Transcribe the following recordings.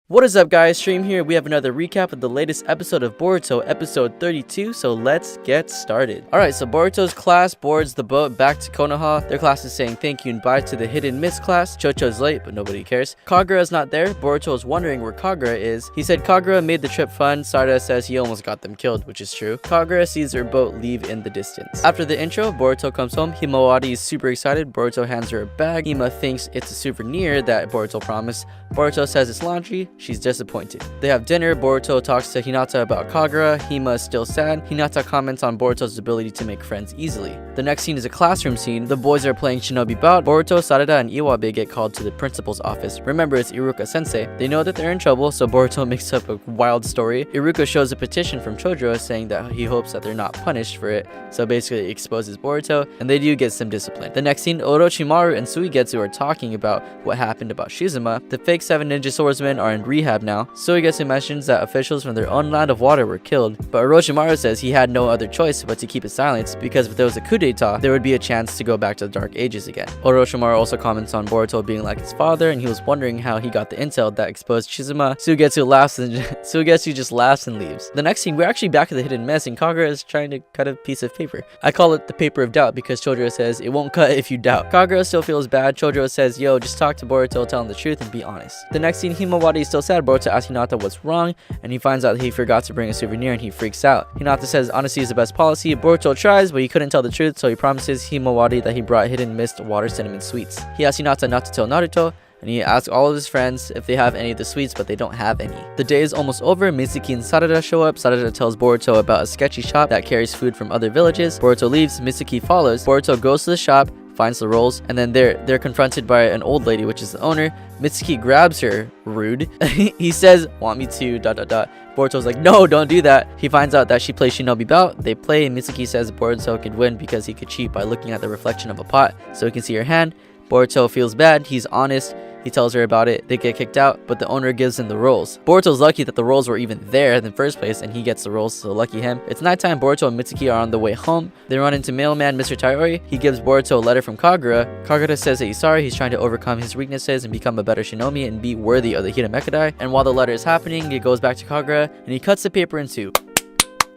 What is up, guys? Stream here. We have another recap of the latest episode of Boruto, episode 32, so let's get started. Alright, so Boruto's class boards the boat back to Konoha. Their class is saying thank you and bye to the hidden miss class. Chocho's late, but nobody cares. Kagura's not there. Boruto is wondering where Kagura is. He said Kagura made the trip fun. Sarada says he almost got them killed, which is true. Kagura sees their boat leave in the distance. After the intro, Boruto comes home. Himawari is super excited. Boruto hands her a bag. Hima thinks it's a souvenir that Boruto promised. Boruto says it's laundry. She's disappointed. They have dinner. Boruto talks to Hinata about Kagura. Hima is still sad. Hinata comments on Boruto's ability to make friends easily. The next scene is a classroom scene. The boys are playing Shinobi Bout. Boruto, Sarada, and Iwabe get called to the principal's office. Remember, it's Iruka sensei. They know that they're in trouble, so Boruto makes up a wild story. Iruka shows a petition from Chojo saying that he hopes that they're not punished for it, so basically it exposes Boruto, and they do get some discipline. The next scene, Orochimaru and Suigetsu are talking about what happened about Shizuma. The fake 7 ninja swordsmen are in rehab now. Suigetsu mentions that officials from their own land of water were killed, but Orochimaru says he had no other choice but to keep it silent because if there was a coup d'etat, there would be a chance to go back to the Dark Ages again. Orochimaru also comments on Boruto being like his father, and he was wondering how he got the intel that exposed Shizuma. Suigetsu laughs and Suigetsu just laughs and leaves. The next scene, we're actually back at the hidden mess, and Kagura is trying to cut a piece of paper. I call it the paper of doubt because Chojo says it won't cut if you doubt. Kagura still feels bad. Chojo says, yo, just talk to Boruto, tell him the truth, and be honest. The next scene, Himawari is still sad. Boruto asks Hinata what's wrong, and he finds out he forgot to bring a souvenir, and he freaks out. Hinata says honesty is the best policy. Boruto tries, but he couldn't tell the truth, so he promises Himawari that he brought hidden mist water cinnamon sweets. He asks Hinata not to tell Naruto, and he asks all of his friends if they have any of the sweets, but they don't have any. The day is almost over. Mitsuki and Sarada show up. Sarada tells Boruto about a sketchy shop that carries food from other villages. Boruto leaves. Mitsuki follows. Boruto goes to the shop, finds the rolls, and then they're confronted by an old lady, which is the owner. Mitsuki grabs her, rude. He says, want me to ... Boruto's like, no, don't do that. He finds out that she plays Shinobi Bout. They play, and Mitsuki says Boruto could win because he could cheat by looking at the reflection of a pot so he can see her hand. Boruto feels bad. He's honest. He tells her about it. They get kicked out, but the owner gives him the rolls. Boruto's lucky that the rolls were even there in the first place, and he gets the rolls, so lucky him. It's nighttime. Boruto and Mitsuki are on the way home. They run into mailman Mr. Taiori. He gives Boruto a letter from Kagura. Kagura says that he's sorry. He's trying to overcome his weaknesses and become a better shinobi and be worthy of the Hiramekadai. And while the letter is happening, it goes back to Kagura, and he cuts the paper in two.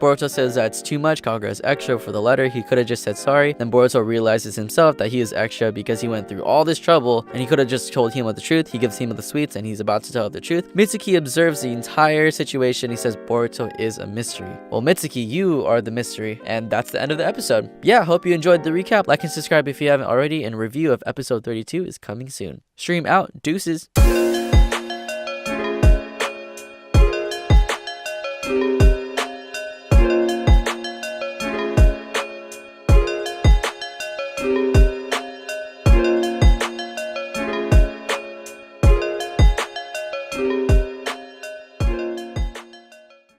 Boruto says that it's too much. Kagura is extra for the letter. He could have just said sorry. Then Boruto realizes himself that he is extra because he went through all this trouble and he could have just told Hima the truth. He gives Hima the sweets and he's about to tell her the truth. Mitsuki observes the entire situation. He says Boruto is a mystery. Well, Mitsuki, you are the mystery. And that's the end of the episode. Yeah, hope you enjoyed the recap. Like and subscribe if you haven't already. And review of episode 32 is coming soon. Stream out. Deuces.